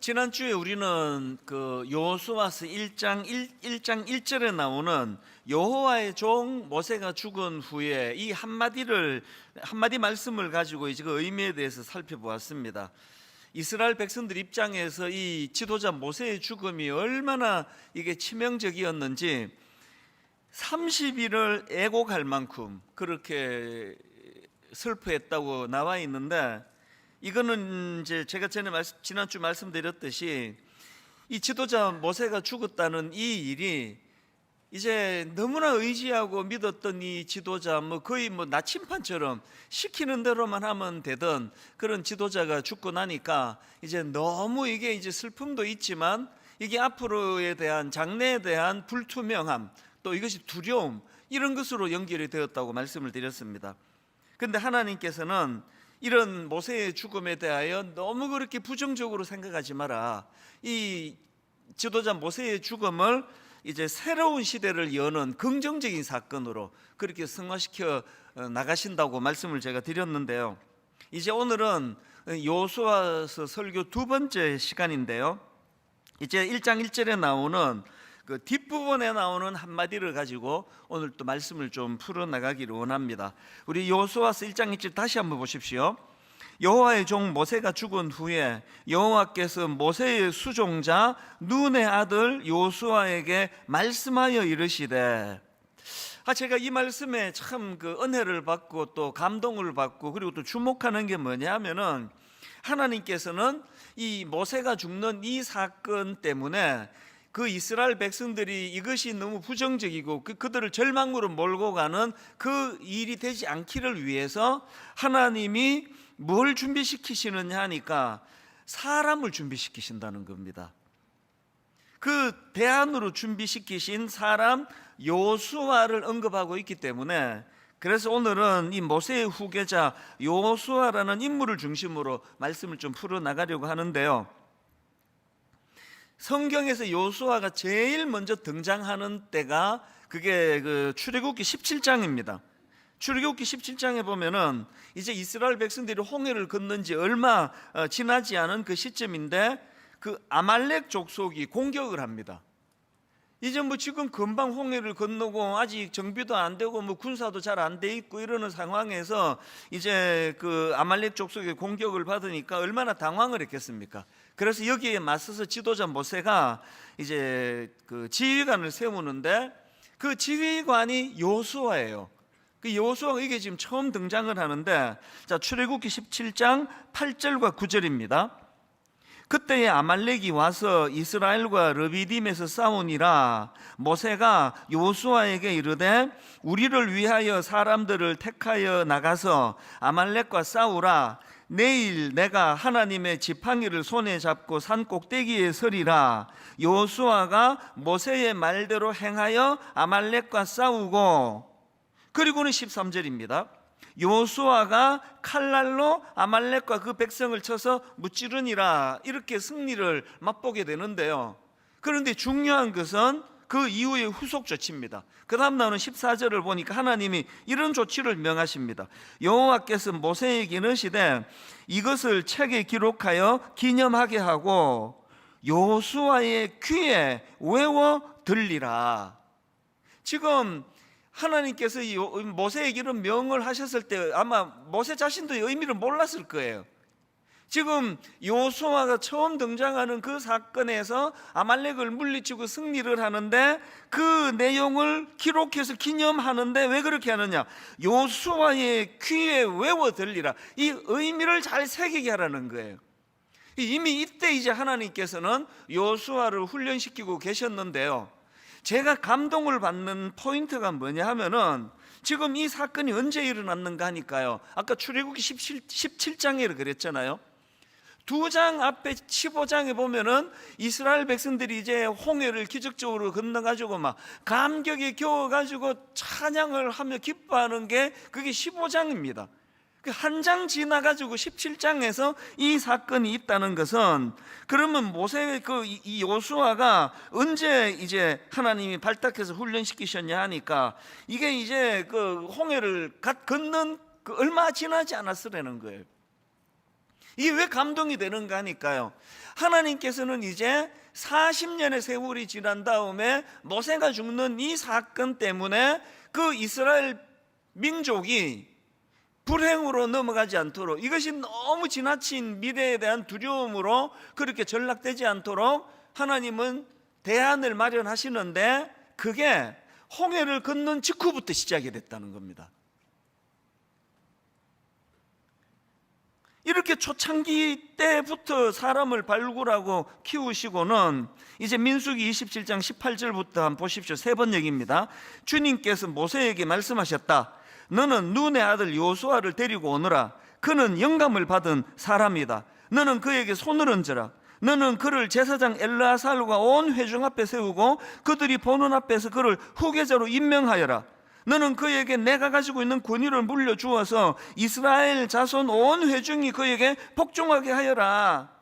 지난주에 우리는 그 여호수아서 1장 1절에 나오는 여호와의 종 모세가 죽은 후에 이 한마디 말씀을 가지고 이제 그 의미에 대해서 살펴보았습니다. 이스라엘 백성들 입장에서 이 지도자 모세의 죽음이 얼마나 이게 치명적이었는지 30일을 애곡할 만큼 그렇게 슬퍼했다고 나와 있는데, 이거는 이제 제가 지난주 말씀드렸듯이 이 지도자 모세가 죽었다는 이 일이 이제 너무나 의지하고 믿었던 이 지도자, 거의 나침판처럼 시키는 대로만 하면 되던 그런 지도자가 죽고 나니까 이제 너무 이게 이제 슬픔도 있지만 이게 앞으로에 대한 장래에 대한 불투명함, 또 이것이 두려움, 이런 것으로 연결이 되었다고 말씀을 드렸습니다. 그런데 하나님께서는 이런 모세의 죽음에 대하여 너무 그렇게 부정적으로 생각하지 마라. 이 지도자 모세의 죽음을 이제 새로운 시대를 여는 긍정적인 사건으로 그렇게 승화시켜 나가신다고 말씀을 제가 드렸는데요. 이제 오늘은 여호수아서 설교 두 번째 시간인데요. 이제 1장 1절에 나오는 그 뒷부분에 나오는 한마디를 가지고 오늘 또 말씀을 좀 풀어나가기를 원합니다. 우리 여호수아서 1장 1절 다시 한번 보십시오. 여호와의 종 모세가 죽은 후에 여호와께서 모세의 수종자 눈의 아들 여호수아에게 말씀하여 이르시되, 제가 이 말씀에 참 그 은혜를 받고 또 감동을 받고 그리고 또 주목하는 게 뭐냐면은, 하나님께서는 이 모세가 죽는 이 사건 때문에 그 이스라엘 백성들이 이것이 너무 부정적이고 그들을 절망으로 몰고 가는 그 일이 되지 않기를 위해서 하나님이 뭘 준비시키시느냐 하니까 사람을 준비시키신다는 겁니다. 그 대안으로 준비시키신 사람 여호수아를 언급하고 있기 때문에, 그래서 오늘은 이 모세의 후계자 여호수아라는 인물을 중심으로 말씀을 좀 풀어나가려고 하는데요. 성경에서 여호수아가 제일 먼저 등장하는 때가 그게 그 출애굽기 17장입니다. 출애굽기 17장에 보면은 이제 이스라엘 백성들이 홍해를 건넌 지 얼마 지나지 않은 그 시점인데, 그 아말렉 족속이 공격을 합니다. 이제 지금 금방 홍해를 건너고 아직 정비도 안 되고 군사도 잘 안 돼 있고 이러는 상황에서 이제 그 아말렉 족속의 공격을 받으니까 얼마나 당황을 했겠습니까? 그래서 여기에 맞서서 지도자 모세가 이제 그 지휘관을 세우는데, 그 지휘관이 여호수아예요. 그 여호수아가 이게 지금 처음 등장을 하는데, 자, 출애굽기 17장 8절과 9절입니다. 그때에 아말렉이 와서 이스라엘과 르비딤에서 싸우니라. 모세가 여호수아에게 이르되, 우리를 위하여 사람들을 택하여 나가서 아말렉과 싸우라. 내일 내가 하나님의 지팡이를 손에 잡고 산 꼭대기에 서리라. 여호수아가 모세의 말대로 행하여 아말렉과 싸우고, 그리고는 13절입니다. 여호수아가 칼날로 아말렉과 그 백성을 쳐서 무찌르니라. 이렇게 승리를 맛보게 되는데요. 그런데 중요한 것은 그 이후의 후속 조치입니다. 그 다음 나오는 14절을 보니까 하나님이 이런 조치를 명하십니다. 여호와께서 모세에게 이르시되, 이것을 책에 기록하여 기념하게 하고 여호수아의 귀에 외워 들리라. 지금 하나님께서 모세에게 이런 명을 하셨을 때 아마 모세 자신도 의미를 몰랐을 거예요. 지금 여호수아가 처음 등장하는 그 사건에서 아말렉을 물리치고 승리를 하는데, 그 내용을 기록해서 기념하는데 왜 그렇게 하느냐? 여호수아의 귀에 외워 들리라. 이 의미를 잘 새기게 하라는 거예요. 이미 이때 이제 하나님께서는 여호수아를 훈련시키고 계셨는데요. 제가 감동을 받는 포인트가 뭐냐 하면은, 지금 이 사건이 언제 일어났는가 하니까요, 아까 출애굽기 17장에 그랬잖아요. 두 장 앞에 15장에 보면은 이스라엘 백성들이 이제 홍해를 기적적으로 건너가지고 막 감격에 겨워가지고 찬양을 하며 기뻐하는 게 그게 15장입니다. 한 장 지나가지고 17장에서 이 사건이 있다는 것은, 그러면 모세 이 여호수아가 언제 이제 하나님이 발탁해서 훈련시키셨냐 하니까, 이게 이제 그 홍해를 건넌 그 얼마 지나지 않았으라는 거예요. 이게 왜 감동이 되는가 하니까요, 하나님께서는 이제 40년의 세월이 지난 다음에 모세가 죽는 이 사건 때문에 그 이스라엘 민족이 불행으로 넘어가지 않도록, 이것이 너무 지나친 미래에 대한 두려움으로 그렇게 전락되지 않도록 하나님은 대안을 마련하시는데, 그게 홍해를 건넌 직후부터 시작이 됐다는 겁니다. 이렇게 초창기 때부터 사람을 발굴하고 키우시고는 이제 민수기 27장 18절부터 한번 보십시오. 세 번 얘기입니다. 주님께서 모세에게 말씀하셨다. 너는 눈의 아들 여호수아를 데리고 오너라. 그는 영감을 받은 사람이다. 너는 그에게 손을 얹어라. 너는 그를 제사장 엘르아살과 온 회중 앞에 세우고 그들이 보는 앞에서 그를 후계자로 임명하여라. 너는 그에게 내가 가지고 있는 권위를 물려주어서 이스라엘 자손 온 회중이 그에게 복종하게 하여라.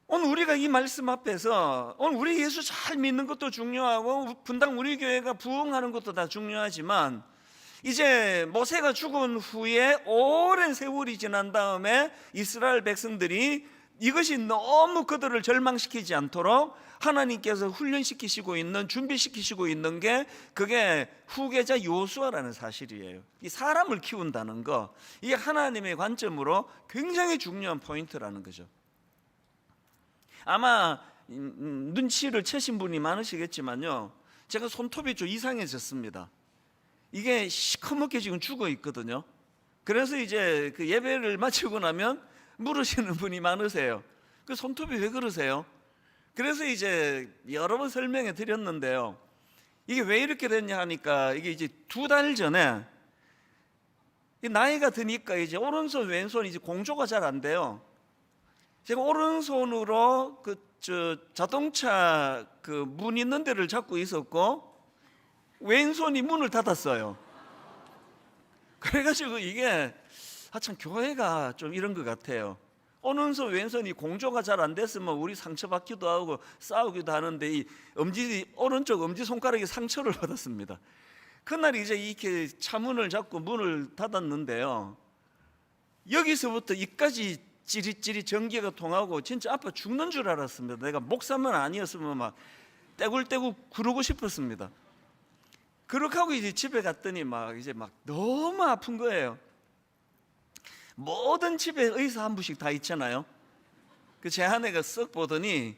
오늘 우리가 이 말씀 앞에서, 오늘 우리 예수 잘 믿는 것도 중요하고 분당 우리 교회가 부흥하는 것도 다 중요하지만, 이제 모세가 죽은 후에 오랜 세월이 지난 다음에 이스라엘 백성들이 이것이 너무 그들을 절망시키지 않도록 하나님께서 훈련시키시고 있는, 준비시키시고 있는 게 그게 후계자 여호수아라는 사실이에요. 이 사람을 키운다는 거, 이게 하나님의 관점으로 굉장히 중요한 포인트라는 거죠. 아마 눈치를 채신 분이 많으시겠지만요, 제가 손톱이 좀 이상해졌습니다. 이게 시커멓게 지금 죽어 있거든요. 그래서 이제 그 예배를 마치고 나면 물으시는 분이 많으세요. 그 손톱이 왜 그러세요? 그래서 이제 여러 번 설명해 드렸는데요, 이게 왜 이렇게 됐냐 하니까, 이게 이제 2달 전에 나이가 드니까 이제 오른손 왼손 이제 공조가 잘 안 돼요. 제가 오른손으로 자동차 그 문 있는 데를 잡고 있었고 왼손이 문을 닫았어요. 그래가지고 이게 참 교회가 좀 이런 것 같아요. 오른손 왼손이 공조가 잘 안 됐으면 우리 상처받기도 하고 싸우기도 하는데, 이 오른쪽 엄지손가락에 상처를 받았습니다. 그날 이제 이렇게 차문을 잡고 문을 닫았는데요, 여기서부터 이까지 찌릿찌릿 전기가 통하고 진짜 아파 죽는 줄 알았습니다. 내가 목사만 아니었으면 막 떼굴떼굴 구르고 싶었습니다. 그렇게 하고 이제 집에 갔더니 이제 너무 아픈 거예요. 모든 집에 의사 한 분씩 다 있잖아요. 제 아내가 쓱 보더니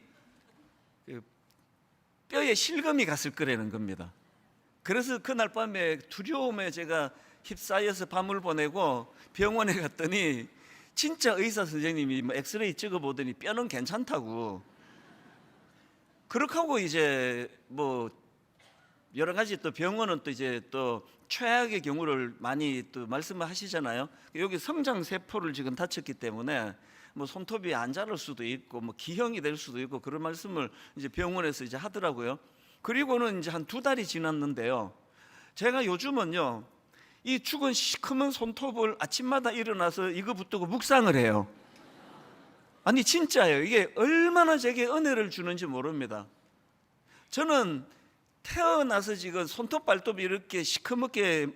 뼈에 실금이 갔을 거라는 겁니다. 그래서 그날 밤에 두려움에 제가 휩싸여서 밤을 보내고 병원에 갔더니 진짜 의사 선생님이 엑스레이 찍어보더니 뼈는 괜찮다고. 그렇게 하고 이제 여러 가지 또 병원은 또 이제 또 최악의 경우를 많이 또 말씀을 하시잖아요. 여기 성장 세포를 지금 다쳤기 때문에 손톱이 안 자랄 수도 있고 기형이 될 수도 있고, 그런 말씀을 이제 병원에서 이제 하더라고요. 그리고는 이제 한 2달이 지났는데요, 제가 요즘은요 이 죽은 시커먼 손톱을 아침마다 일어나서 이거 붙들고 묵상을 해요. 아니 진짜예요. 이게 얼마나 제게 은혜를 주는지 모릅니다. 저는 태어나서 지금 손톱 발톱이 이렇게 시커멓게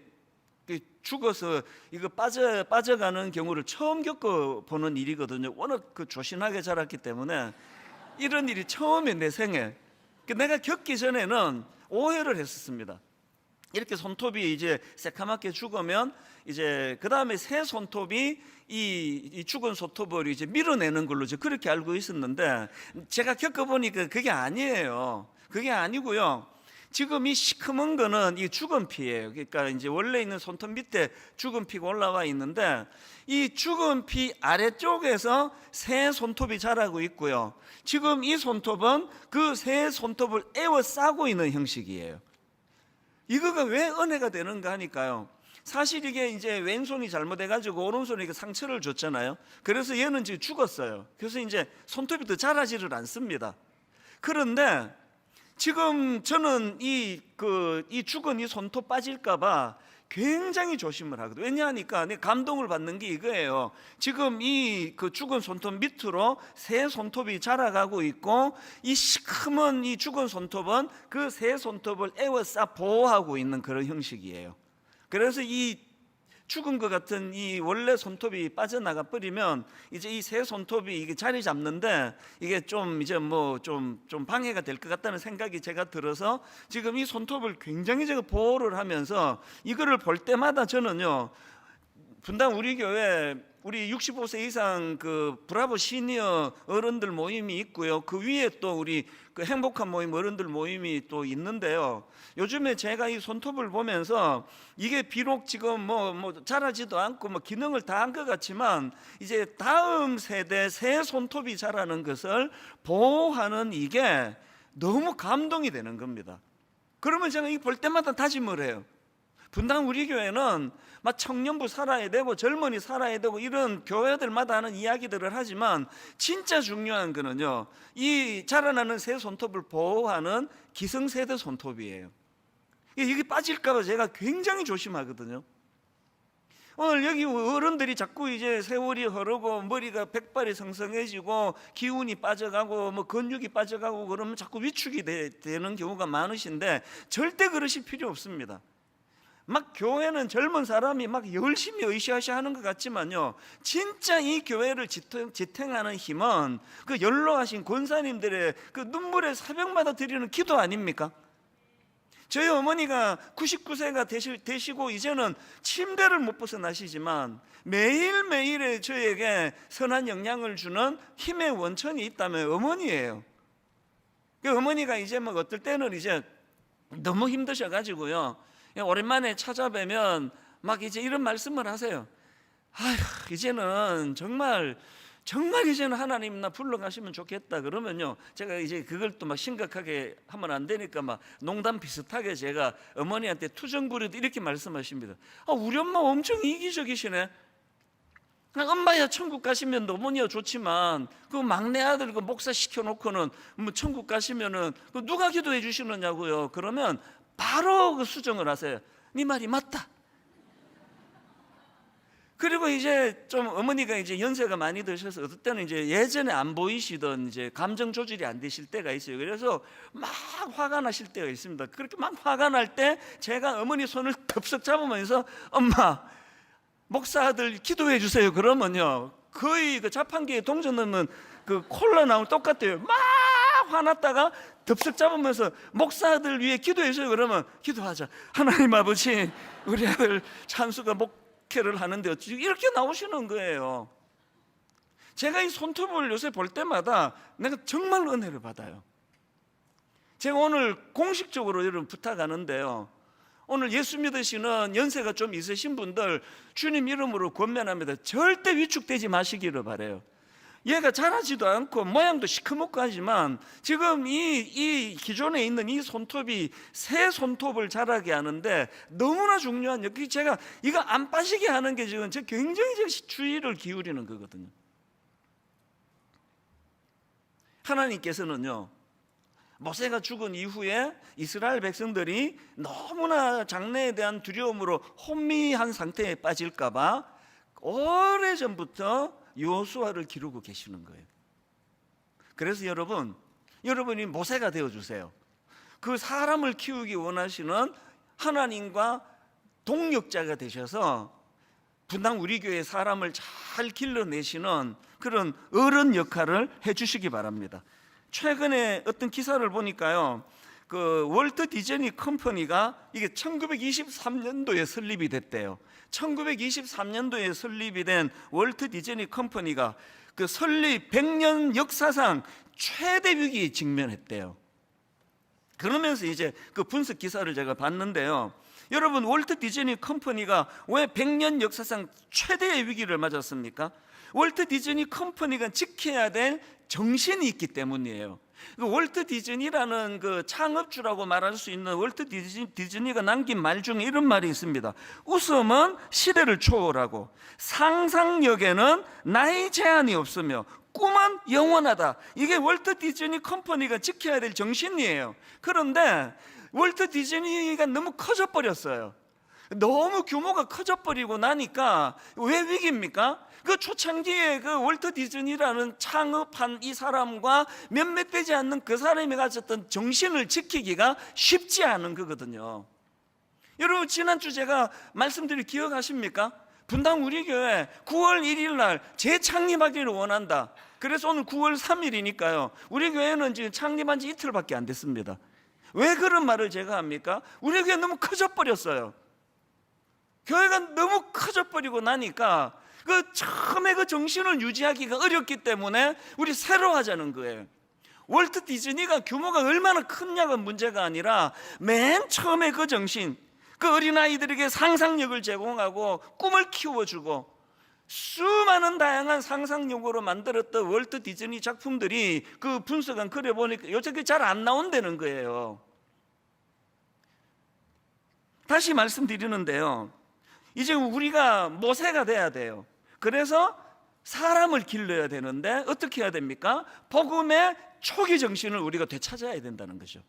죽어서 이거 빠져가는 경우를 처음 겪어보는 일이거든요. 워낙 조신하게 자랐기 때문에 이런 일이 처음에 내 생에. 내가 겪기 전에는 오해를 했었습니다. 이렇게 손톱이 이제 새카맣게 죽으면 이제 그 다음에 새 손톱이 이 죽은 손톱을 이제 밀어내는 걸로 그렇게 알고 있었는데, 제가 겪어보니까 그게 아니에요. 그게 아니고요, 지금 이 시커먼 거는 이 죽은 피예요. 그러니까 이제 원래 있는 손톱 밑에 죽은 피가 올라와 있는데, 이 죽은 피 아래쪽에서 새 손톱이 자라고 있고요, 지금 이 손톱은 그 새 손톱을 에워싸고 있는 형식이에요. 이거가 왜 은혜가 되는가 하니까요, 사실 이게 이제 왼손이 잘못해가지고 오른손에 상처를 줬잖아요. 그래서 얘는 지금 죽었어요. 그래서 이제 손톱이 더 자라지를 않습니다. 그런데 지금 저는 이 죽은 이 손톱 빠질까봐 굉장히 조심을 하거든요. 왜냐하니까 내가 감동을 받는 게 이거예요. 지금 이 죽은 손톱 밑으로 새 손톱이 자라가고 있고, 이 시커먼 이 죽은 손톱은 그 새 손톱을 에워싸 보호하고 있는 그런 형식이에요. 그래서 이 죽은 것 같은 이 원래 손톱이 빠져나가 버리면 이제 이 새 손톱이 이게 자리 잡는데 이게 좀 이제 뭐 좀 방해가 될 것 같다는 생각이 제가 들어서 지금 이 손톱을 굉장히 제가 보호를 하면서 이거를 볼 때마다 저는요, 분당 우리 교회 우리 65세 이상 그 브라보 시니어 어른들 모임이 있고요. 그 위에 또 우리 그 행복한 모임 어른들 모임이 또 있는데요. 요즘에 제가 이 손톱을 보면서 이게 비록 지금 뭐 자라지도 않고 뭐 기능을 다 한 것 같지만 이제 다음 세대 새 손톱이 자라는 것을 보호하는 이게 너무 감동이 되는 겁니다. 그러면 제가 이 볼 때마다 다짐을 해요. 분당 우리 교회는 막 청년부 살아야 되고 젊은이 살아야 되고 이런 교회들마다 하는 이야기들을 하지만 진짜 중요한 거는요, 이 자라나는 새 손톱을 보호하는 기성세대 손톱이에요. 이게 빠질까 봐 제가 굉장히 조심하거든요. 오늘 여기 어른들이 자꾸 이제 세월이 흐르고 머리가 백발이 성성해지고 기운이 빠져가고 뭐 근육이 빠져가고 그러면 자꾸 위축이 되는 경우가 많으신데 절대 그러실 필요 없습니다. 막 교회는 젊은 사람이 막 열심히 으쌰으쌰 하는 것 같지만요, 진짜 이 교회를 지탱하는 힘은 그 연로하신 권사님들의 그 눈물의 새벽마다 드리는 기도 아닙니까? 저희 어머니가 99세가 되시고 이제는 침대를 못 벗어나시지만 매일매일의 저에게 선한 영향을 주는 힘의 원천이 있다면 어머니예요. 그 어머니가 이제 뭐 어떨 때는 이제 너무 힘드셔가지고요, 오랜만에 찾아뵈면 막 이제 이런 말씀을 하세요. 아휴, 이제는 정말 이제는 하나님 나 불러가시면 좋겠다. 그러면요, 제가 이제 그걸 또 막 심각하게 하면 안 되니까 막 농담 비슷하게 제가 어머니한테 투정 부려도 이렇게 말씀하십니다. 우리 엄마 엄청 이기적이시네. 엄마야 천국 가시면 어머니야 좋지만 그 막내 아들 그 목사 시켜놓고는 뭐 천국 가시면은 누가 기도해 주시느냐고요. 그러면 바로 그 수정을 하세요. 네 말이 맞다. 그리고 이제 좀 어머니가 이제 연세가 많이 드셔서 어떨 때는 이제 예전에 안 보이시던 이제 감정 조절이 안 되실 때가 있어요. 그래서 막 화가 나실 때가 있습니다. 그렇게 막 화가 날 때 제가 어머니 손을 덥석 잡으면서 엄마, 목사 아들 기도해 주세요. 그러면요, 거의 그 자판기에 동전 넣는 그 콜라 나오면 똑같아요. 막 화났다가 덥석 잡으면서 목사 아들 위해 기도해 주세요. 그러면 기도하자. 하나님 아버지, 우리 아들 찬수가 목회를 하는데 어찌 이렇게 나오시는 거예요. 제가 이 손톱을 요새 볼 때마다 내가 정말 은혜를 받아요. 제가 오늘 공식적으로 여러분 부탁하는데요, 오늘 예수 믿으시는 연세가 좀 있으신 분들 주님 이름으로 권면합니다. 절대 위축되지 마시기를 바라요. 얘가 자라지도 않고 모양도 시커멓고 하지만 지금 이 기존에 있는 이 손톱이 새 손톱을 자라게 하는데 너무나 중요한 여기 제가 이거 안 빠지게 하는 게 지금 제가 굉장히 주의를 기울이는 거거든요. 하나님께서는요, 모세가 죽은 이후에 이스라엘 백성들이 너무나 장래에 대한 두려움으로 혼미한 상태에 빠질까 봐 오래전부터 여호수아를 기르고 계시는 거예요. 그래서 여러분이 모세가 되어주세요. 그 사람을 키우기 원하시는 하나님과 동력자가 되셔서 분당 우리 교회 사람을 잘 길러내시는 그런 어른 역할을 해주시기 바랍니다. 최근에 어떤 기사를 보니까요, 그 월트 디즈니 컴퍼니가 이게 1923년도에 설립이 됐대요. 1923년도에 설립이 된 월트 디즈니 컴퍼니가 그 설립 100년 역사상 최대 위기에 직면했대요. 그러면서 이제 그 분석 기사를 제가 봤는데요, 여러분 월트 디즈니 컴퍼니가 왜 100년 역사상 최대의 위기를 맞았습니까? 월트 디즈니 컴퍼니가 지켜야 될 정신이 있기 때문이에요. 월트 디즈니라는 그 창업주라고 말할 수 있는 월트 디즈니가 남긴 말 중에 이런 말이 있습니다. 웃음은 시대를 초월하고 상상력에는 나이 제한이 없으며 꿈은 영원하다. 이게 월트 디즈니 컴퍼니가 지켜야 될 정신이에요. 그런데 월트 디즈니가 너무 커져버렸어요. 너무 규모가 커져버리고 나니까 왜 위기입니까? 그 초창기에 그 월트 디즈니라는 창업한 이 사람과 몇몇 되지 않는 그 사람이 가졌던 정신을 지키기가 쉽지 않은 거거든요. 여러분 지난주 제가 말씀드린 기억하십니까? 분당 우리 교회 9월 1일 날 재창립하기를 원한다. 그래서 오늘 9월 3일이니까요 우리 교회는 지금 창립한 지 이틀밖에 안 됐습니다. 왜 그런 말을 제가 합니까? 우리 교회 너무 커져버렸어요. 교회가 너무 커져버리고 나니까 그 처음에 그 정신을 유지하기가 어렵기 때문에 우리 새로 하자는 거예요. 월트 디즈니가 규모가 얼마나 크냐가 문제가 아니라 맨 처음에 그 정신, 그 어린아이들에게 상상력을 제공하고 꿈을 키워주고 수많은 다양한 상상력으로 만들었던 월트 디즈니 작품들이 그 분석한 글에 보니까 요새 그게 잘 안 나온다는 거예요. 다시 말씀드리는데요, 이제 우리가 모세가 돼야 돼요. 그래서 사람을 길러야 되는데 어떻게 해야 됩니까? 복음의 초기 정신을 우리가 되찾아야 된다는 거죠.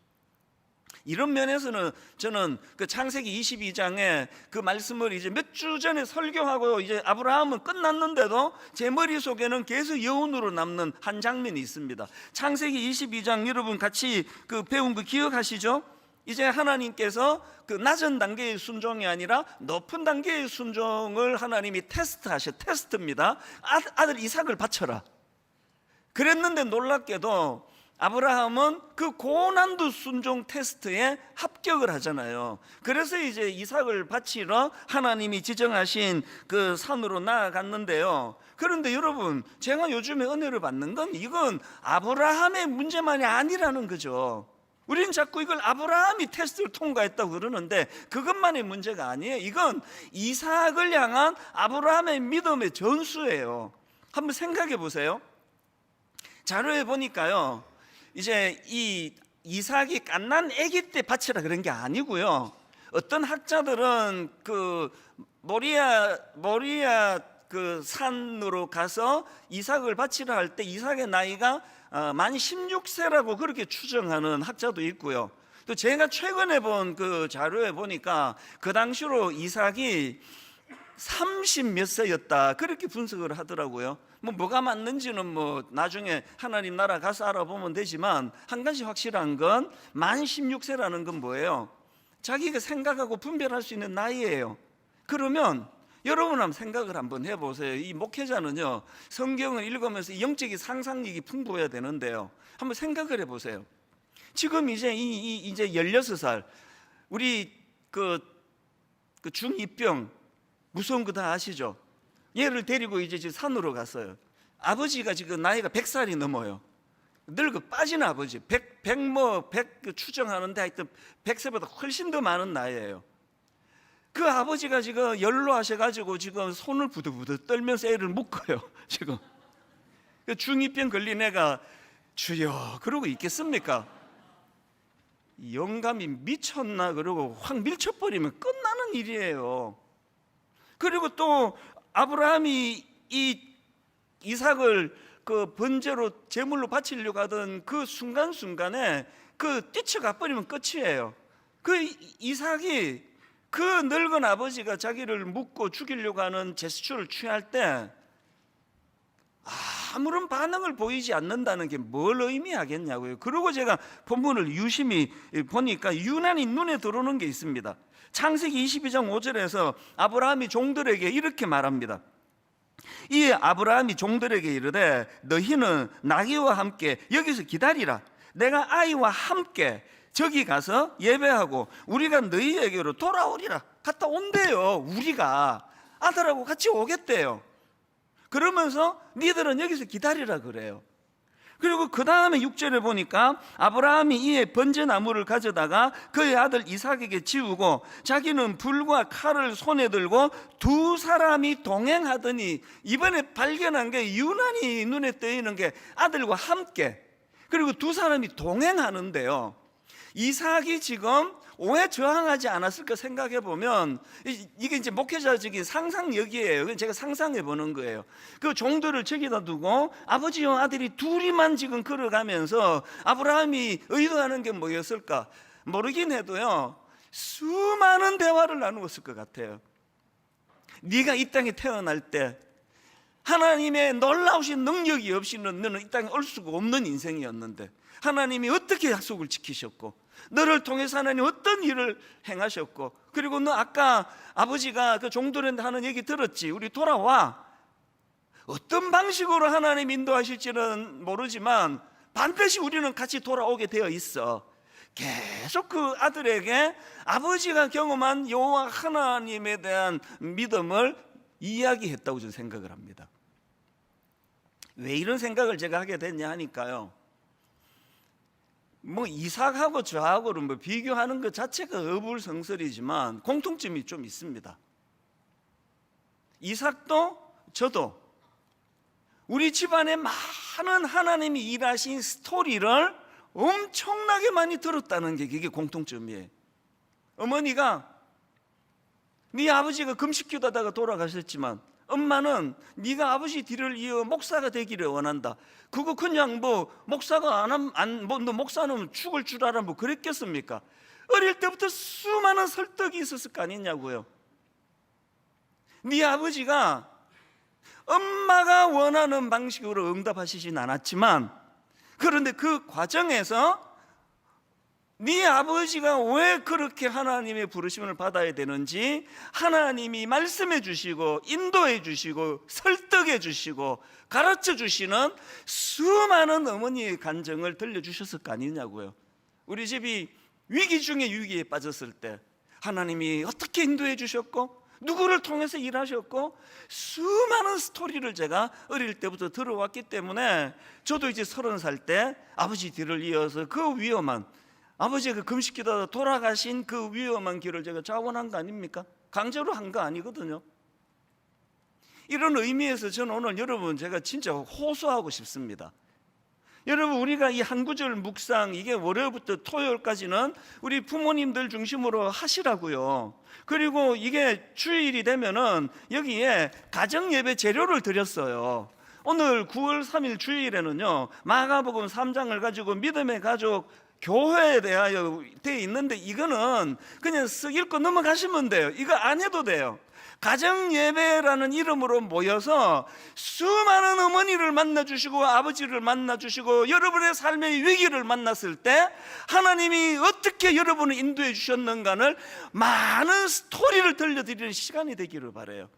이런 면에서는 저는 그 창세기 22장에 그 말씀을 이제 몇 주 전에 설교하고 이제 아브라함은 끝났는데도 제 머릿속에는 계속 여운으로 남는 한 장면이 있습니다. 창세기 22장 여러분 같이 그 배운 거 기억하시죠? 이제 하나님께서 그 낮은 단계의 순종이 아니라 높은 단계의 순종을 하나님이 테스트입니다. 아들 이삭을 바쳐라. 그랬는데 놀랍게도 아브라함은 그 고난도 순종 테스트에 합격을 하잖아요. 그래서 이제 이삭을 바치러 하나님이 지정하신 그 산으로 나아갔는데요. 그런데 여러분, 제가 요즘에 은혜를 받는 건 이건 아브라함의 문제만이 아니라는 거죠. 우리는 자꾸 이걸 아브라함이 테스트를 통과했다고 그러는데 그것만의 문제가 아니에요. 이건 이삭을 향한 아브라함의 믿음의 전수예요. 한번 생각해 보세요. 자료에 보니까요, 이제 이 이삭이 갓난 아기 때 바치라 그런 게 아니고요, 어떤 학자들은 그 모리아 그 산으로 가서 이삭을 바치라 할 때 이삭의 나이가 만 16세라고 그렇게 추정하는 학자도 있고요. 또 제가 최근에 본 그 자료에 보니까 그 당시로 이삭이 30 몇 세였다 그렇게 분석을 하더라고요. 뭐가 맞는지는 뭐 나중에 하나님 나라 가서 알아보면 되지만 한 가지 확실한 건 만 16세라는 건 뭐예요? 자기가 생각하고 분별할 수 있는 나이예요. 그러면 여러분 한번 생각을 한번 해보세요. 이 목회자는요, 성경을 읽으면서 영적인 상상력이 풍부해야 되는데요, 한번 생각을 해보세요. 지금 이제 이제 16살 우리 그 중2병 무서운 거 다 아시죠? 얘를 데리고 이제 산으로 갔어요. 아버지가 지금 나이가 100살이 넘어요. 늙어 빠진 아버지, 100 추정하는데 하여튼 100세보다 훨씬 더 많은 나이예요. 그 아버지가 지금 연로하셔가지고 지금 손을 부들부들 떨면서 애를 묶어요. 지금 중2병 걸린 애가 주여 그러고 있겠습니까? 영감이 미쳤나 그러고 확 밀쳐버리면 끝나는 일이에요. 그리고 또 아브라함이 이 이삭을 그 번제로 제물로 바치려고 하던 그 순간순간에 그 뛰쳐가 버리면 끝이에요. 그 이삭이 그 늙은 아버지가 자기를 묶고 죽이려고 하는 제스처를 취할 때 아무런 반응을 보이지 않는다는 게 뭘 의미하겠냐고요. 그리고 제가 본문을 유심히 보니까 유난히 눈에 들어오는 게 있습니다. 창세기 22장 5절에서 아브라함이 종들에게 이렇게 말합니다. 이 아브라함이 종들에게 이르되 너희는 나귀와 함께 여기서 기다리라. 내가 아이와 함께 저기 가서 예배하고 우리가 너희에게로 돌아오리라. 갔다 온대요. 우리가 아들하고 같이 오겠대요. 그러면서 니들은 여기서 기다리라 그래요. 그리고 그 다음에 6절에 보니까 아브라함이 이에 번제나무를 가져다가 그의 아들 이삭에게 지우고 자기는 불과 칼을 손에 들고 두 사람이 동행하더니, 이번에 발견한 게 유난히 눈에 띄는 게 아들과 함께, 그리고 두 사람이 동행하는데요, 이삭이 지금 오해 저항하지 않았을까 생각해 보면 이게 이제 목회자적인 상상력이에요. 제가 상상해 보는 거예요. 그 종들을 저기다 두고 아버지와 아들이 둘이만 지금 걸어가면서 아브라함이 의도하는 게 뭐였을까 모르긴 해도요, 수많은 대화를 나누었을 것 같아요. 네가 이 땅에 태어날 때 하나님의 놀라우신 능력이 없이는 너는 이 땅에 올 수가 없는 인생이었는데 하나님이 어떻게 약속을 지키셨고 너를 통해서 하나님 어떤 일을 행하셨고, 그리고 너 아까 아버지가 그 종들한테 하는 얘기 들었지? 우리 돌아와. 어떤 방식으로 하나님 인도하실지는 모르지만 반드시 우리는 같이 돌아오게 되어 있어. 계속 그 아들에게 아버지가 경험한 여호와 하나님에 대한 믿음을 이야기했다고 저는 생각을 합니다. 왜 이런 생각을 제가 하게 됐냐 하니까요, 뭐 이삭하고 저하고는 뭐 비교하는 것 자체가 어불성설이지만 공통점이 좀 있습니다. 이삭도 저도 우리 집안에 많은 하나님이 일하신 스토리를 엄청나게 많이 들었다는 게 그게 공통점이에요. 어머니가 네 아버지가 금식기도하다가 돌아가셨지만 엄마는 네가 아버지 뒤를 이어 목사가 되기를 원한다. 그거 그냥 뭐 목사가 너 목사는 죽을 줄 알아 뭐 그랬겠습니까? 어릴 때부터 수많은 설득이 있었을 거 아니냐고요. 네 아버지가 엄마가 원하는 방식으로 응답하시진 않았지만, 그런데 그 과정에서 네 아버지가 왜 그렇게 하나님의 부르심을 받아야 되는지 하나님이 말씀해 주시고 인도해 주시고 설득해 주시고 가르쳐 주시는 수많은 어머니의 간증을 들려주셨을 거 아니냐고요. 우리 집이 위기 중에 위기에 빠졌을 때 하나님이 어떻게 인도해 주셨고 누구를 통해서 일하셨고 수많은 스토리를 제가 어릴 때부터 들어왔기 때문에 저도 이제 30살 때 아버지 뒤를 이어서 그 위험한, 아버지가 그 금식기도하다 돌아가신 그 위험한 길을 제가 자원한 거 아닙니까? 강제로 한 거 아니거든요. 이런 의미에서 저는 오늘 여러분 제가 진짜 호소하고 싶습니다. 여러분, 우리가 이 한 구절 묵상 이게 월요일부터 토요일까지는 우리 부모님들 중심으로 하시라고요. 그리고 이게 주일이 되면은 여기에 가정예배 재료를 드렸어요. 오늘 9월 3일 주일에는요 마가복음 3장을 가지고 믿음의 가족 교회에 대하여 되어 있는데 이거는 그냥 쓱 읽고 넘어가시면 돼요. 이거 안 해도 돼요. 가정예배라는 이름으로 모여서 수많은 어머니를 만나주시고 아버지를 만나주시고 여러분의 삶의 위기를 만났을 때 하나님이 어떻게 여러분을 인도해 주셨는가를 많은 스토리를 들려드리는 시간이 되기를 바라요.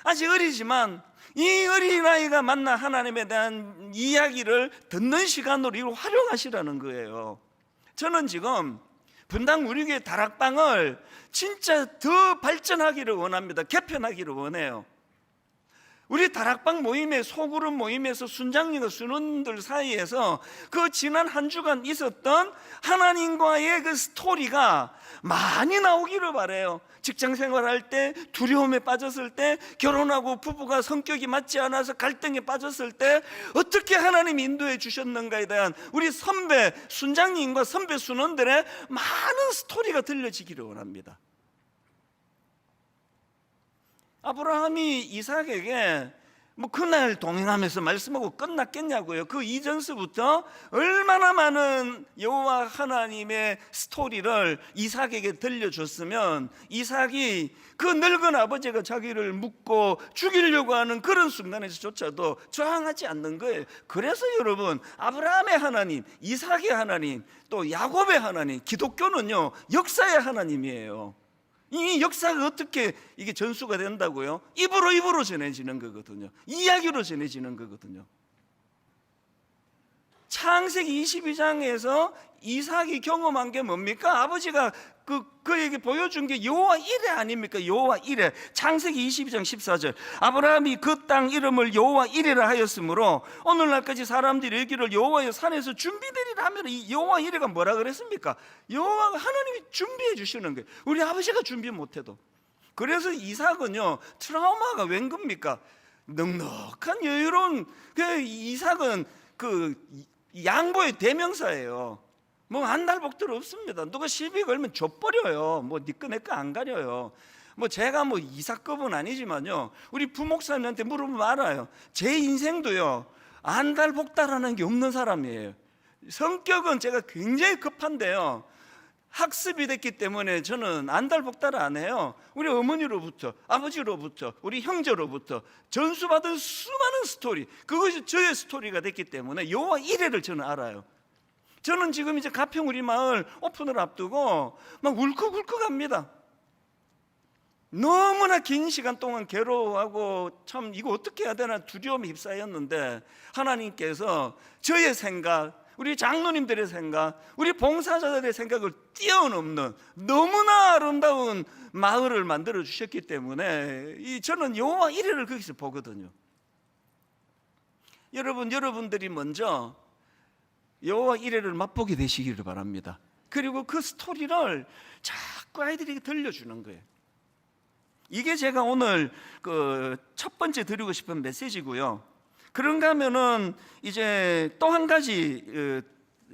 아직 어리지만 이 어린아이가 만난 하나님에 대한 이야기를 듣는 시간으로 이걸 활용하시라는 거예요. 저는 지금 분당 우리 교회 다락방을 진짜 더 발전하기를 원합니다. 개편하기를 원해요. 우리 다락방 모임의 소그룹 모임에서 순장님과 순원들 사이에서 그 지난 한 주간 있었던 하나님과의 그 스토리가 많이 나오기를 바라요. 직장 생활할 때 두려움에 빠졌을 때, 결혼하고 부부가 성격이 맞지 않아서 갈등에 빠졌을 때 어떻게 하나님이 인도해 주셨는가에 대한 우리 선배 순장님과 선배 순원들의 많은 스토리가 들려지기를 원합니다. 아브라함이 이삭에게 뭐 그날 동행하면서 말씀하고 끝났겠냐고요. 그 이전서부터 얼마나 많은 여호와 하나님의 스토리를 이삭에게 들려줬으면 이삭이 그 늙은 아버지가 자기를 묻고 죽이려고 하는 그런 순간에서조차도 저항하지 않는 거예요. 그래서 여러분, 아브라함의 하나님, 이삭의 하나님, 또 야곱의 하나님, 기독교는요 역사의 하나님이에요. 이 역사가 어떻게 이게 전수가 된다고요? 입으로 전해지는 거거든요. 이야기로 전해지는 거거든요. 창세기 22장에서 이삭이 경험한 게 뭡니까? 아버지가 그에게 보여준 게 여호와 이레 아닙니까? 여호와 이레. 창세기 22장 14절. 아브라함이 그 땅 이름을 여호와 이레라 하였으므로 오늘날까지 사람들이 여기를 여호와의 산에서 준비되리라 하면 이 여호와 이레가 뭐라 그랬습니까? 여호와가 하나님이 준비해 주시는 거예요. 우리 아버지가 준비 못해도. 그래서 이삭은요 트라우마가 웬 겁니까? 넉넉한 여유로운 그 이삭은 그 양보의 대명사예요. 뭐 한 달 복들 없습니다. 누가 시비 걸면 져버려요. 뭐 니꺼 내꺼 안 가려요. 뭐 제가 뭐 이삭급은 아니지만요 우리 부목사님한테 물어보면 알아요. 제 인생도요 한 달 복달하는 게 없는 사람이에요. 성격은 제가 굉장히 급한데요 학습이 됐기 때문에 저는 안달복달 안 해요. 우리 어머니로부터, 아버지로부터, 우리 형제로부터 전수받은 수많은 스토리, 그것이 저의 스토리가 됐기 때문에 여호와 이레를 저는 알아요. 저는 지금 이제 가평 우리 마을 오픈을 앞두고 막 울컥울컥합니다. 너무나 긴 시간 동안 괴로워하고 참 이거 어떻게 해야 되나 두려움에 휩싸였는데 하나님께서 저의 생각, 우리 장로님들의 생각, 우리 봉사자들의 생각을 뛰어넘는 너무나 아름다운 마을을 만들어 주셨기 때문에 저는 여호와 이레를 거기서 보거든요. 여러분들이 먼저 여호와 이레를 맛보게 되시기를 바랍니다. 그리고 그 스토리를 자꾸 아이들에게 들려주는 거예요. 이게 제가 오늘 첫 번째 드리고 싶은 메시지고요. 그런가 하면은 이제 또 한 가지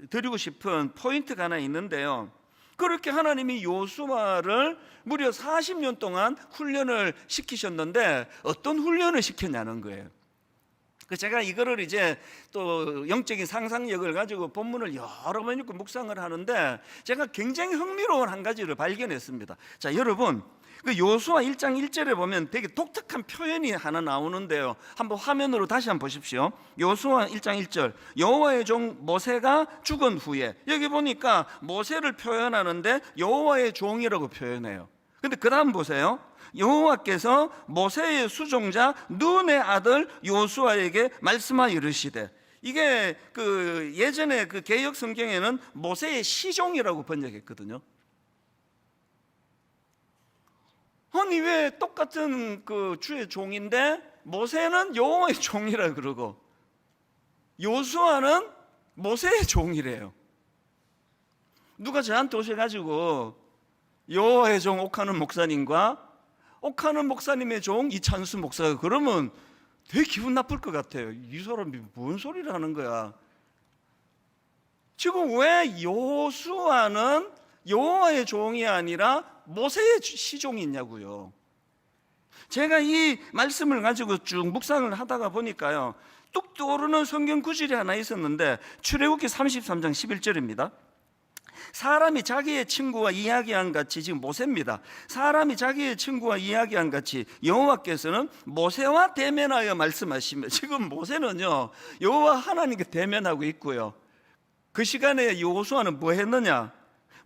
드리고 싶은 포인트가 하나 있는데요. 그렇게 하나님이 요수아를 무려 40년 동안 훈련을 시키셨는데 어떤 훈련을 시켰냐는 거예요. 제가 이거를 이제 또 영적인 상상력을 가지고 본문을 여러 번 읽고 묵상을 하는데 제가 굉장히 흥미로운 한 가지를 발견했습니다. 자, 여러분, 그 요수아 1장 1절에 보면 되게 독특한 표현이 하나 나오는데요. 한번 화면으로 다시 한번 보십시오. 요수아 1장 1절, 여호와의 종 모세가 죽은 후에, 여기 보니까 모세를 표현하는데 여호와의 종이라고 표현해요. 근데 그 다음 보세요. 여호와께서 모세의 수종자 눈의 아들 요수아에게 말씀하여 이르시되, 이게 예전에 개역 성경에는 모세의 시종이라고 번역했거든요. 아니 왜 똑같은 주의 종인데 모세는 여호와의 종이라 그러고 요수아는 모세의 종이래요. 누가 저한테 오셔가지고 여호와의 종 옥하는 목사님과 옥하는 목사님의 종 이찬수 목사가 그러면 되게 기분 나쁠 것 같아요. 이 사람이 뭔 소리를 하는 거야. 지금 왜 요수아는 여호와의 종이 아니라 모세의 시종이 있냐고요. 제가 이 말씀을 가지고 쭉 묵상을 하다가 보니까요, 뚝 떠오르는 성경 구절이 하나 있었는데 출애굽기 33장 11절입니다. 사람이 자기의 친구와 이야기한 같이, 지금 모세입니다. 사람이 자기의 친구와 이야기한 같이 여호와께서는 모세와 대면하여 말씀하시며, 지금 모세는요 여호와 하나님께 대면하고 있고요. 그 시간에 요수아는 뭐 했느냐?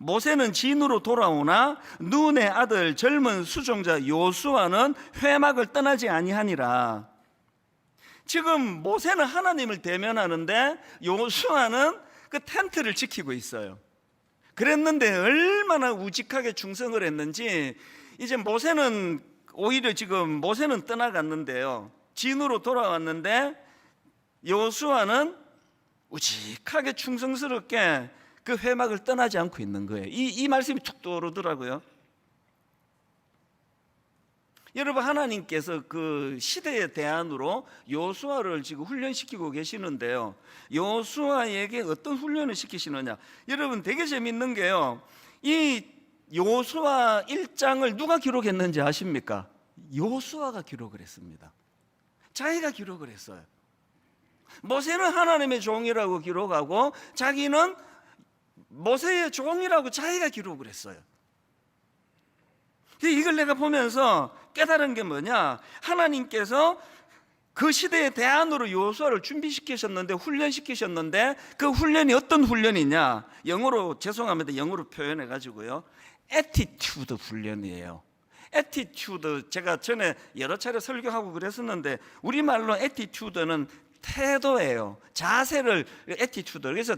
모세는 진으로 돌아오나 눈의 아들 젊은 수종자 요수아는 회막을 떠나지 아니하니라. 지금 모세는 하나님을 대면하는데 요수아는 그 텐트를 지키고 있어요. 그랬는데 얼마나 우직하게 충성을 했는지 이제 모세는 오히려 지금 모세는 떠나갔는데요, 진으로 돌아왔는데 요수아는 우직하게 충성스럽게 그 회막을 떠나지 않고 있는 거예요. 이 말씀이 툭 떠오르더라고요. 여러분, 하나님께서 그 시대의 대안으로 요수아를 지금 훈련시키고 계시는데요, 요수아에게 어떤 훈련을 시키시느냐? 여러분, 되게 재밌는 게요, 이 요수아 1장을 누가 기록했는지 아십니까? 요수아가 기록을 했습니다. 자기가 기록을 했어요. 모세는 하나님의 종이라고 기록하고 자기는 모세의 종이라고 자기가 기록을 했어요. 이걸 내가 보면서 깨달은 게 뭐냐? 하나님께서 그 시대의 대안으로 요수아를 준비시키셨는데, 훈련시키셨는데, 그 훈련이 어떤 훈련이냐? 영어로, 죄송합니다, 영어로 표현해 가지고요, 애티튜드 훈련이에요. 애티튜드, 제가 전에 여러 차례 설교하고 그랬었는데 우리말로 애티튜드는 태도예요. 자세를, 애티튜드. 그래서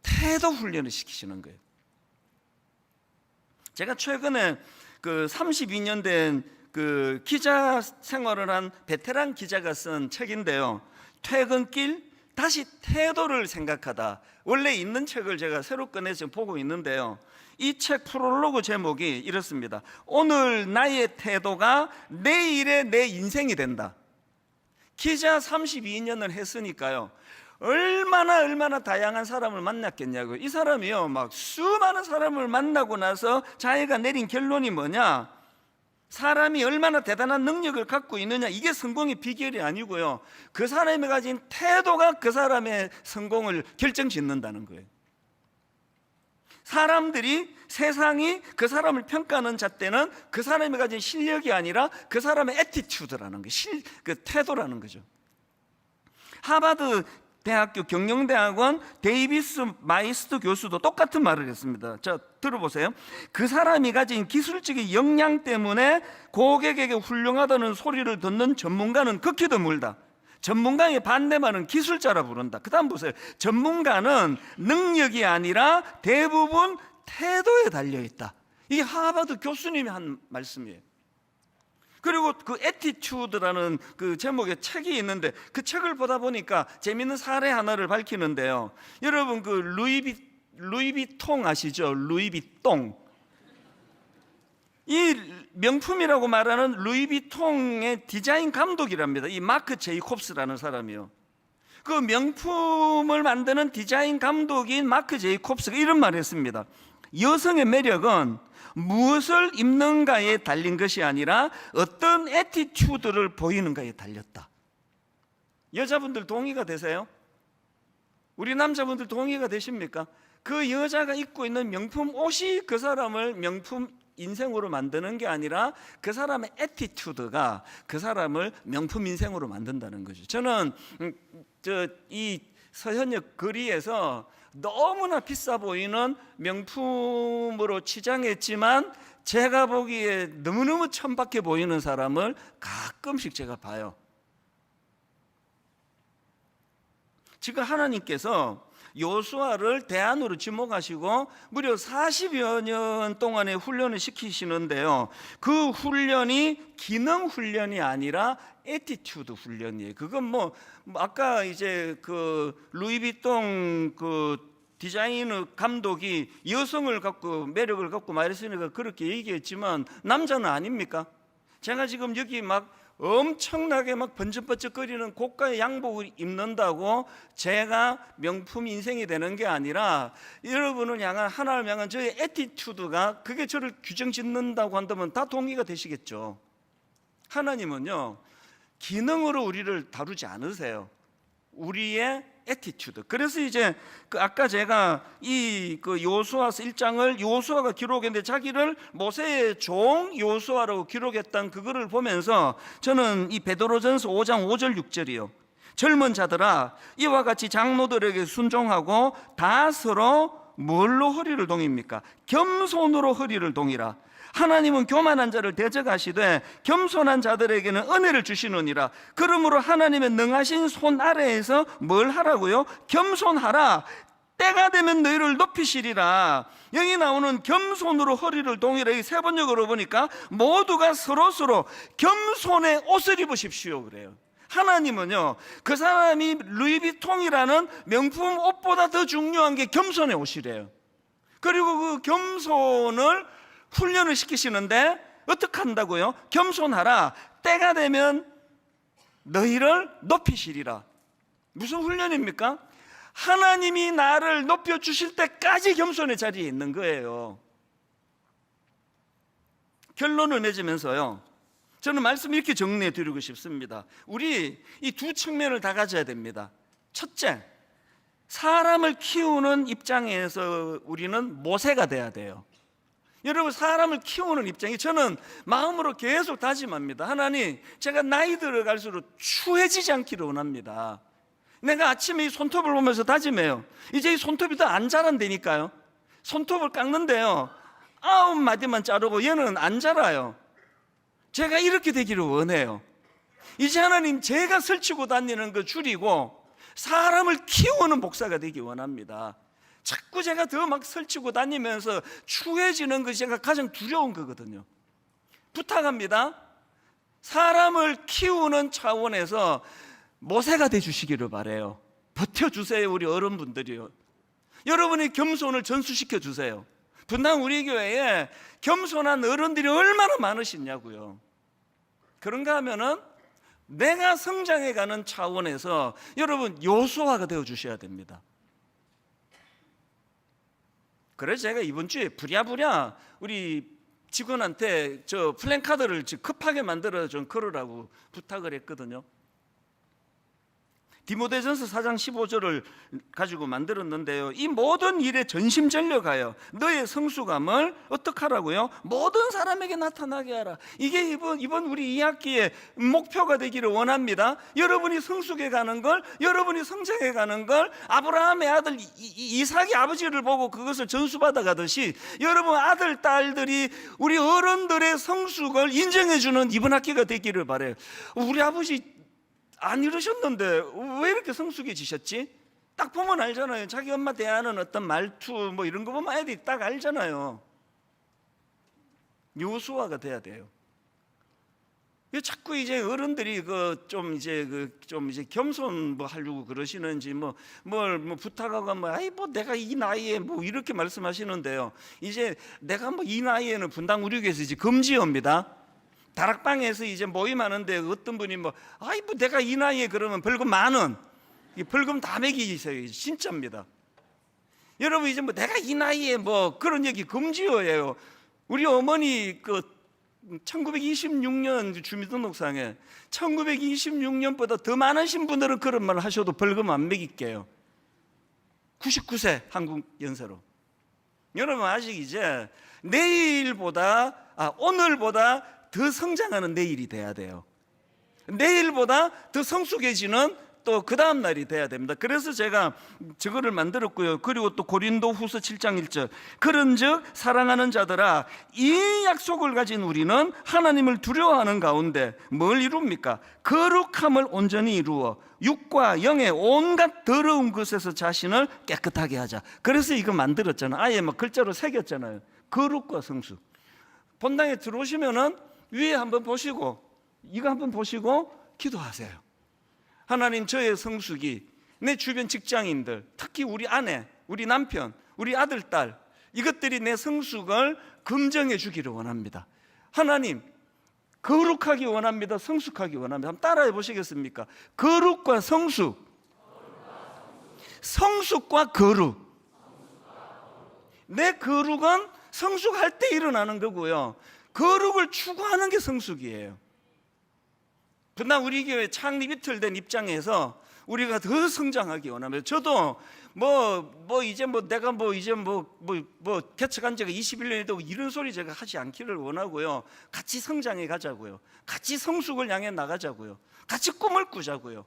태도 훈련을 시키시는 거예요. 제가 최근에 32년 된 기자 생활을 한 베테랑 기자가 쓴 책인데요, 퇴근길 다시 태도를 생각하다. 원래 있는 책을 제가 새로 꺼내서 보고 있는데요, 이 책 프롤로그 제목이 이렇습니다. 오늘 나의 태도가 내일의 내 인생이 된다. 기자 32년을 했으니까요, 얼마나 다양한 사람을 만났겠냐고요. 이 사람이요, 막 수많은 사람을 만나고 나서 자기가 내린 결론이 뭐냐? 사람이 얼마나 대단한 능력을 갖고 있느냐, 이게 성공의 비결이 아니고요, 그 사람이 가진 태도가 그 사람의 성공을 결정짓는다는 거예요. 사람들이, 세상이 그 사람을 평가하는 잣대는 그 사람이 가진 실력이 아니라 그 사람의 애티튜드라는 거, 그 태도라는 거죠. 하버드 대학교 경영대학원 데이비스 마이스트 교수도 똑같은 말을 했습니다. 자, 들어보세요. 그 사람이 가진 기술적인 역량 때문에 고객에게 훌륭하다는 소리를 듣는 전문가는 극히 드물다. 전문가의 반대말은 기술자라 부른다. 그 다음 보세요. 전문가는 능력이 아니라 대부분 태도에 달려있다. 이게 하버드 교수님이 한 말씀이에요. 그리고 그 에티튜드라는 그 제목의 책이 있는데 그 책을 보다 보니까 재밌는 사례 하나를 밝히는데요. 여러분 그 루이비통 아시죠? 루이비통. 이 명품이라고 말하는 루이비통의 디자인 감독이랍니다. 이 마크 제이콥스라는 사람이요. 그 명품을 만드는 디자인 감독인 마크 제이콥스가 이런 말을 했습니다. 여성의 매력은 무엇을 입는가에 달린 것이 아니라 어떤 애티튜드를 보이는가에 달렸다. 여자분들 동의가 되세요? 우리 남자분들 동의가 되십니까? 그 여자가 입고 있는 명품 옷이 그 사람을 명품 인생으로 만드는 게 아니라 그 사람의 애티튜드가 그 사람을 명품 인생으로 만든다는 거죠. 저는 이 서현역 거리에서 너무나 비싸 보이는 명품으로 치장했지만 제가 보기에 너무너무 천박해 보이는 사람을 가끔씩 제가 봐요. 지금 하나님께서 요수아를 대안으로 지목하시고 무려 40여 년 동안의 훈련을 시키시는데요. 그 훈련이 기능 훈련이 아니라 애티튜드 훈련이에요. 그건 뭐 아까 이제 그 루이비통 그 디자이너 감독이 여성을 갖고 매력을 갖고 말했으니까 그렇게 얘기했지만 남자는 아닙니까? 제가 지금 여기 막 엄청나게 막 번쩍번쩍거리는 고가의 양복을 입는다고 제가 명품 인생이 되는 게 아니라 여러분을 향한 하나님을 향한 저의 애티튜드가 그게 저를 규정 짓는다고 한다면 다 동의가 되시겠죠. 하나님은요 기능으로 우리를 다루지 않으세요. 우리의 애티튜드. 그래서 이제 그 아까 제가 이 그 요수아서 1장을 요수아가 기록했는데 자기를 모세의 종 요수아라고 기록했던 그거를 보면서 저는 이 베드로전서 5장 5절 6절이요. 젊은 자들아 이와 같이 장로들에게 순종하고 다 서로 뭘로 허리를 동입니까? 겸손으로 허리를 동이라. 하나님은 교만한 자를 대적하시되 겸손한 자들에게는 은혜를 주시느니라. 그러므로 하나님의 능하신 손 아래에서 뭘 하라고요? 겸손하라. 때가 되면 너희를 높이시리라. 여기 나오는 겸손으로 허리를 동이라. 이 세 번역으로 보니까 모두가 서로 겸손의 옷을 입으십시오 그래요. 하나님은요 그 사람이 루이비통이라는 명품 옷보다 더 중요한 게 겸손의 옷이래요. 그리고 그 겸손을 훈련을 시키시는데 어떻게 한다고요? 겸손하라. 때가 되면 너희를 높이시리라. 무슨 훈련입니까? 하나님이 나를 높여주실 때까지 겸손의 자리에 있는 거예요. 결론을 맺으면서요 저는 말씀 이렇게 정리해 드리고 싶습니다. 우리 이 두 측면을 다 가져야 됩니다. 첫째, 사람을 키우는 입장에서 우리는 모세가 돼야 돼요. 여러분 사람을 키우는 입장이 저는 마음으로 계속 다짐합니다. 하나님 제가 나이 들어갈수록 추해지지 않기를 원합니다. 내가 아침에 이 손톱을 보면서 다짐해요. 이제 이 손톱이 더 안 자란다니까요. 손톱을 깎는데요 9마디만 자르고 얘는 안 자라요. 제가 이렇게 되기를 원해요. 이제 하나님 제가 설치고 다니는 거 줄이고 사람을 키우는 목사가 되기 원합니다. 자꾸 제가 더 막 설치고 다니면서 추해지는 것이 제가 가장 두려운 거거든요. 부탁합니다. 사람을 키우는 차원에서 모세가 되주시기를 바라요. 버텨주세요 우리 어른분들이요. 여러분이 겸손을 전수시켜 주세요. 분당 우리 교회에 겸손한 어른들이 얼마나 많으시냐고요. 그런가 하면은 내가 성장해가는 차원에서 여러분 요소화가 되어 주셔야 됩니다. 그래서 제가 이번 주에 부랴부랴 우리 직원한테 저 플랜카드를 급하게 만들어 좀 걸으라고 부탁을 했거든요. 디모데전서 4장 15절을 가지고 만들었는데요, 이 모든 일에 전심전력하여 너의 성수감을 어떻게 하라고요? 모든 사람에게 나타나게 하라. 이게 이번 우리 2학기의 목표가 되기를 원합니다. 여러분이 성숙해 가는 걸, 여러분이 성장해 가는 걸, 아브라함의 아들 이삭이 아버지를 보고 그것을 전수받아 가듯이 여러분 아들 딸들이 우리 어른들의 성숙을 인정해 주는 이번 학기가 되기를 바라요. 우리 아버지 안 이러셨는데 왜 이렇게 성숙해지셨지? 딱 보면 알잖아요. 자기 엄마 대하는 어떤 말투 뭐 이런 거 보면 애들이 딱 알잖아요. 요수아가 돼야 돼요. 자꾸 이제 어른들이 좀 이제 겸손 뭐 하려고 그러시는지 뭘 부탁하고 아이 뭐 내가 이 나이에 뭐 이렇게 말씀하시는데요. 이제 내가 뭐 이 나이에는 분당 우리교회에서 이제 금지입니다. 다락방에서 이제 모임하는데 어떤 분이 아이 뭐 내가 이 나이에 그러면 벌금 10,000원, 이 벌금 다 매기세요. 진짜입니다. 여러분 이제 내가 이 나이에 그런 얘기 금지어예요. 우리 어머니 1926년 주민등록상에 1926년보다 더 많으신 분들은 그런 말 하셔도 벌금 안 매길게요. 99세 한국 연세로. 여러분 아직 이제 오늘보다 더 성장하는 내일이 돼야 돼요. 내일보다 더 성숙해지는 또 그 다음 날이 돼야 됩니다. 그래서 제가 저거를 만들었고요. 그리고 또 고린도후서 7장 1절, 그런즉 사랑하는 자들아, 이 약속을 가진 우리는 하나님을 두려워하는 가운데 뭘 이룹니까? 거룩함을 온전히 이루어 육과 영의 온갖 더러운 것에서 자신을 깨끗하게 하자. 그래서 이거 만들었잖아요. 아예 글자로 새겼잖아요. 거룩과 성숙. 본당에 들어오시면은 위에 한번 보시고 이거 한번 보시고 기도하세요. 하나님, 저의 성숙이 내 주변 직장인들, 특히 우리 아내, 우리 남편, 우리 아들, 딸, 이것들이 내 성숙을 긍정해 주기를 원합니다. 하나님, 거룩하기 원합니다. 성숙하기 원합니다. 한번 따라해 보시겠습니까? 거룩과 성숙, 성숙과 거룩. 내 거룩은 성숙할 때 일어나는 거고요, 거룩을 추구하는 게 성숙이에요. 그러나 우리 교회 창립 이틀 된 입장에서 우리가 더 성장하기 원합니다. 저도 내가 개척한 지가 21년이 되고 이런 소리 제가 하지 않기를 원하고요. 같이 성장해 가자고요. 같이 성숙을 향해 나가자고요. 같이 꿈을 꾸자고요.